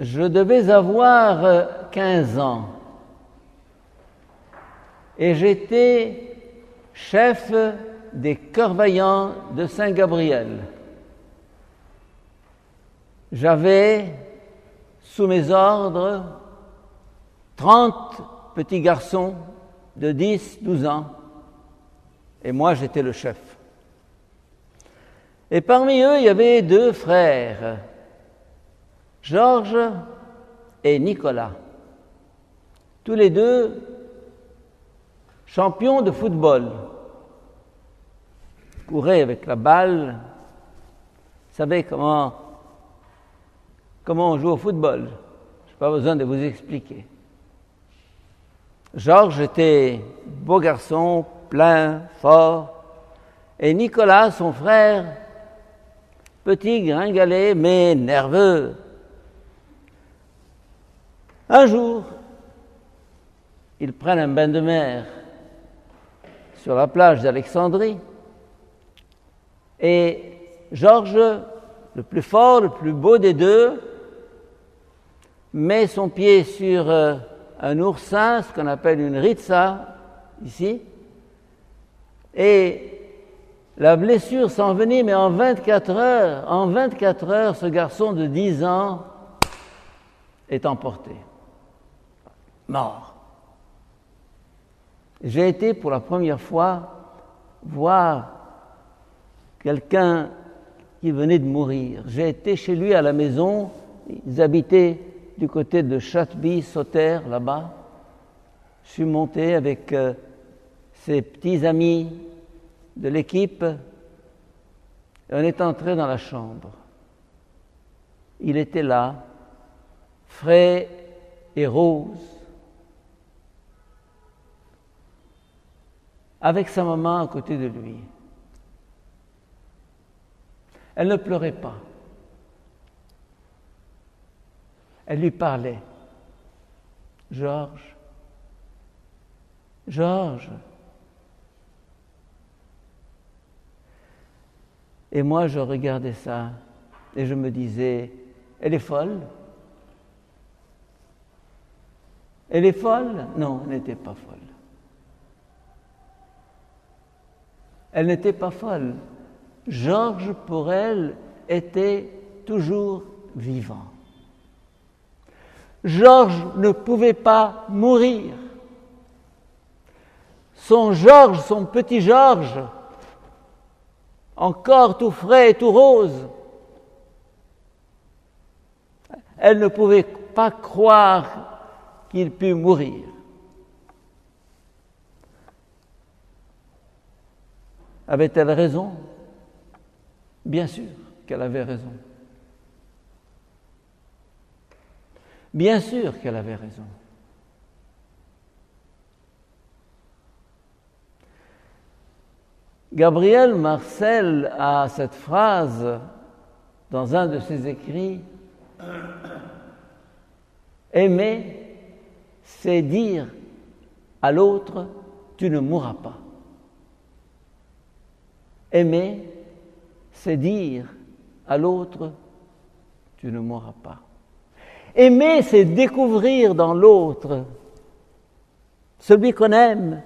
je devais avoir 15 ans et j'étais chef des Cœurs Vaillants de Saint-Gabriel. J'avais sous mes ordres 30 petits garçons de 10-12 ans et moi j'étais le chef. Et parmi eux, il y avait 2 frères, Georges et Nicolas, tous les 2 champions de football. Ils couraient avec la balle, ils savaient comment on joue au football. Je n'ai pas besoin de vous expliquer. Georges était beau garçon, plein, fort, et Nicolas, son frère, petit, gringalet, mais nerveux. Un jour, ils prennent un bain de mer sur la plage d'Alexandrie et Georges, le plus fort, le plus beau des 2, met son pied sur un oursin, ce qu'on appelle une ritsa, ici, et la blessure s'envenime, mais en 24 heures, ce garçon de 10 ans est emporté, mort. J'ai été pour la première fois voir quelqu'un qui venait de mourir. J'ai été chez lui à la maison, ils habitaient du côté de Châteby-Sauterre, là-bas. Je suis monté avec ses petits amis de l'équipe et on est entré dans la chambre. Il était là, frais et rose, avec sa maman à côté de lui. Elle ne pleurait pas. Elle lui parlait. Georges, Georges. Et moi, je regardais ça et je me disais, elle est folle? Elle est folle? Non, elle n'était pas folle. Elle n'était pas folle. Georges, pour elle, était toujours vivant. Georges ne pouvait pas mourir. Son Georges, son petit Georges, encore tout frais et tout rose, elle ne pouvait pas croire qu'il pût mourir. Avait-elle raison? Bien sûr qu'elle avait raison. Bien sûr qu'elle avait raison. Gabriel Marcel a cette phrase dans un de ses écrits: aimer, c'est dire à l'autre, tu ne mourras pas. Aimer, c'est dire à l'autre, tu ne mourras pas. Aimer, c'est découvrir dans l'autre celui qu'on aime,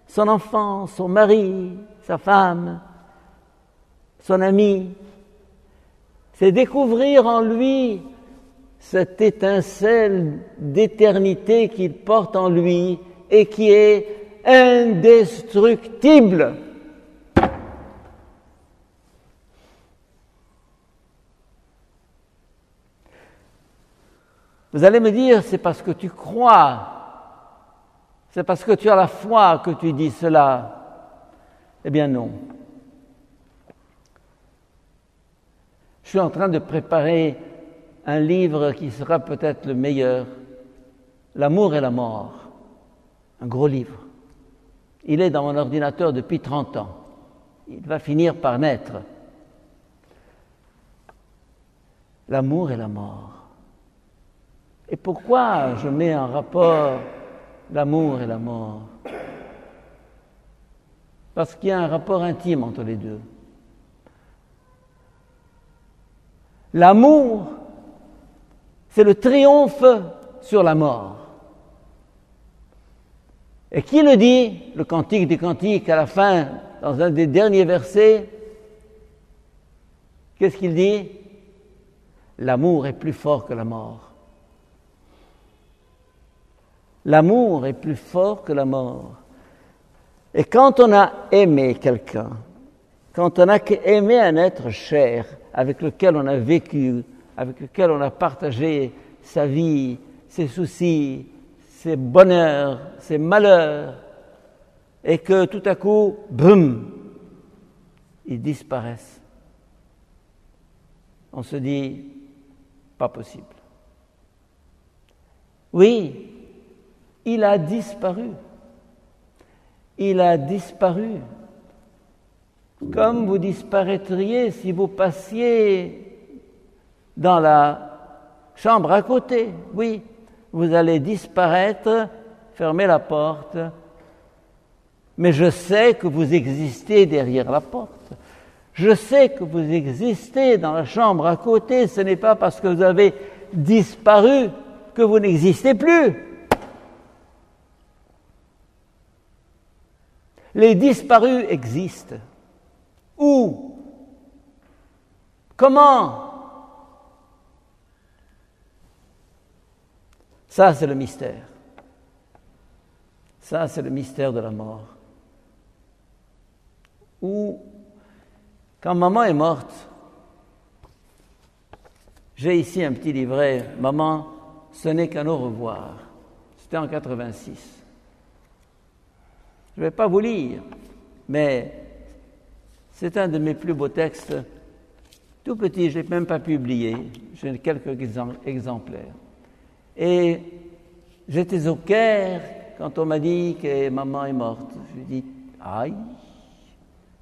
son enfant, son mari, sa femme, son ami. C'est découvrir en lui cette étincelle d'éternité qu'il porte en lui et qui est indestructible. Vous allez me dire, c'est parce que tu crois, c'est parce que tu as la foi que tu dis cela. Eh bien non. Je suis en train de préparer un livre qui sera peut-être le meilleur, L'amour et la mort, un gros livre. Il est dans mon ordinateur depuis 30 ans. Il va finir par naître. L'amour et la mort. Et pourquoi je mets en rapport l'amour et la mort? Parce qu'il y a un rapport intime entre les deux. L'amour, C'est le triomphe sur la mort. Et qui le dit? Le Cantique des Cantiques, à la fin, dans un des derniers versets, qu'est-ce qu'il dit? L'amour est plus fort que la mort. L'amour est plus fort que la mort. Et quand on a aimé quelqu'un, quand on a aimé un être cher, avec lequel on a vécu, avec lequel on a partagé sa vie, ses soucis, ses bonheurs, ses malheurs, et que tout à coup, boum, ils disparaissent. On se dit, pas possible. Oui, il a disparu. Il a disparu. Comme vous disparaîtriez si vous passiez dans la chambre à côté. Oui, vous allez disparaître, fermer la porte, mais je sais que vous existez derrière la porte. Je sais que vous existez dans la chambre à côté. Ce n'est pas parce que vous avez disparu que vous n'existez plus. Les disparus existent. Où? Comment? Ça, c'est le mystère. Ça, c'est le mystère de la mort. Ou, quand maman est morte, j'ai ici un petit livret, Maman, ce n'est qu'un au revoir. C'était en 86. Je ne vais pas vous lire, mais c'est un de mes plus beaux textes, tout petit, je ne l'ai même pas publié, j'ai quelques exemplaires. Et j'étais au Caire quand on m'a dit que maman est morte. Je lui ai dit, aïe,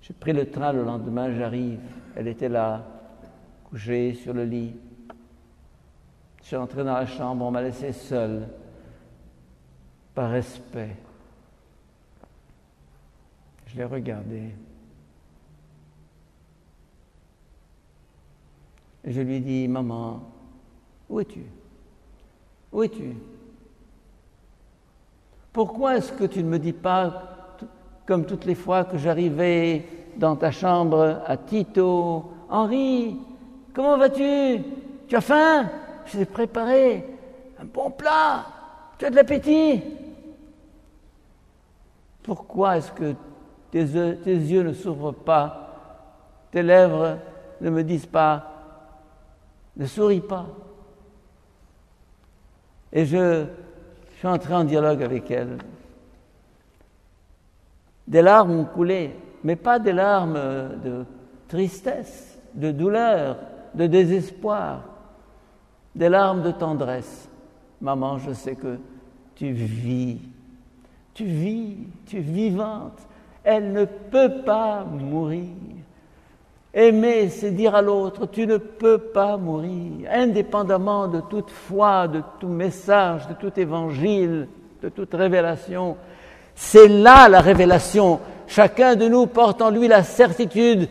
j'ai pris le train le lendemain, j'arrive, elle était là, couchée sur le lit. Je suis entré dans la chambre, on m'a laissé seul, par respect. Je l'ai regardée. Et je lui ai dit, maman, où es-tu? Où es-tu? Pourquoi est-ce que tu ne me dis pas, comme toutes les fois que j'arrivais dans ta chambre à Tito, Henri, comment vas-tu? Tu as faim? Je t'ai préparé un bon plat. Tu as de l'appétit? Pourquoi est-ce que tes yeux ne s'ouvrent pas, tes lèvres ne me disent pas, ne souris pas? Et je suis entré en dialogue avec elle. Des larmes ont coulé, mais pas des larmes de tristesse, de douleur, de désespoir, des larmes de tendresse. Maman, je sais que tu vis, tu es vivante. Elle ne peut pas mourir. Aimer, c'est dire à l'autre, tu ne peux pas mourir, indépendamment de toute foi, de tout message, de tout évangile, de toute révélation. C'est là la révélation. Chacun de nous porte en lui la certitude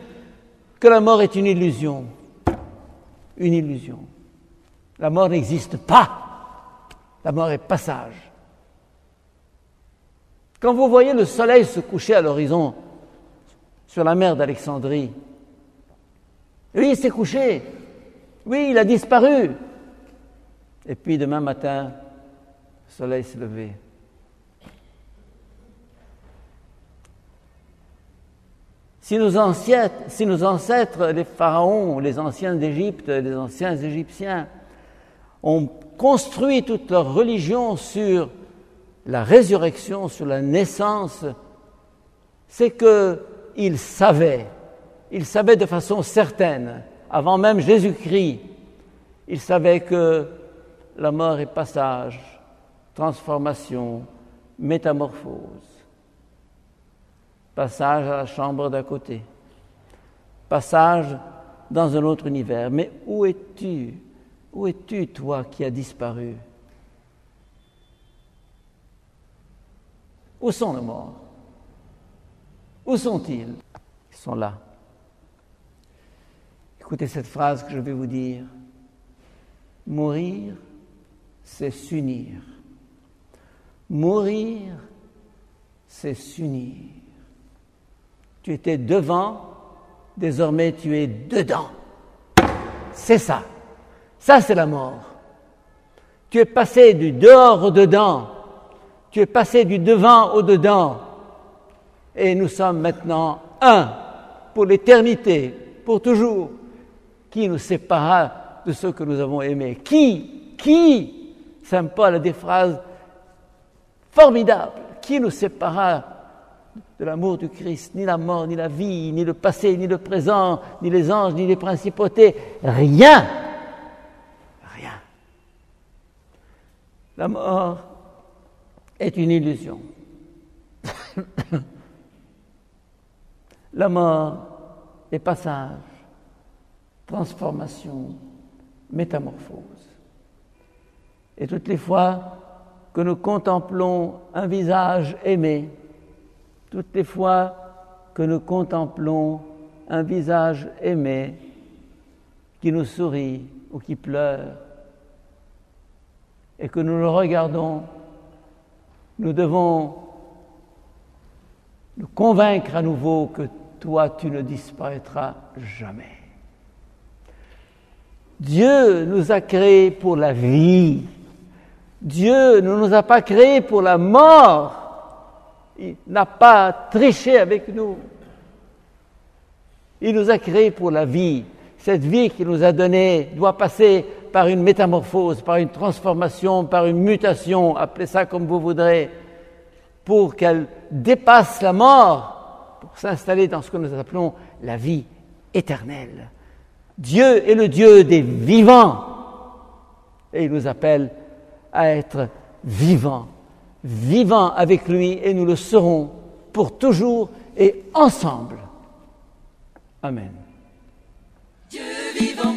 que la mort est une illusion. Une illusion. La mort n'existe pas. La mort est passage. Quand vous voyez le soleil se coucher à l'horizon sur la mer d'Alexandrie, oui, il s'est couché. Oui, il a disparu. Et puis demain matin, le soleil s'est levé. Si nos ancêtres, les pharaons, les anciens d'Égypte, les anciens Égyptiens, ont construit toute leur religion sur la résurrection, sur la naissance, c'est qu'ils savaient de façon certaine, avant même Jésus-Christ, ils savaient que la mort est passage, transformation, métamorphose. Passage à la chambre d'à côté, passage dans un autre univers. Mais où es-tu? Où es-tu, toi, qui as disparu? Où sont les morts? Où sont-ils? Ils sont là. Écoutez cette phrase que je vais vous dire. Mourir c'est s'unir. Mourir, c'est s'unir. Tu étais devant, désormais tu es dedans. C'est ça. Ça, c'est la mort. Tu es passé du dehors au dedans. Tu es passé du devant au dedans. Et nous sommes maintenant un, pour l'éternité, pour toujours. Qui nous séparera de ceux que nous avons aimés? Qui Saint Paul a des phrases formidables. Qui nous séparera de l'amour du Christ? Ni la mort, ni la vie, ni le passé, ni le présent, ni les anges, ni les principautés. Rien. Rien. La mort est une illusion. La mort est passage, transformation, métamorphose. Et toutes les fois que nous contemplons un visage aimé, toutes les fois que nous contemplons un visage aimé qui nous sourit ou qui pleure, et que nous le regardons, nous devons nous convaincre à nouveau que toi, tu ne disparaîtras jamais. Dieu nous a créés pour la vie. Dieu ne nous a pas créés pour la mort. Il n'a pas triché avec nous. Il nous a créés pour la vie. Cette vie qu'il nous a donnée doit passer par une métamorphose, par une transformation, par une mutation, appelez ça comme vous voudrez, pour qu'elle dépasse la mort, pour s'installer dans ce que nous appelons la vie éternelle. Dieu est le Dieu des vivants et il nous appelle à être vivants, vivants avec lui, et nous le serons pour toujours et ensemble. Amen. Dieu vivant.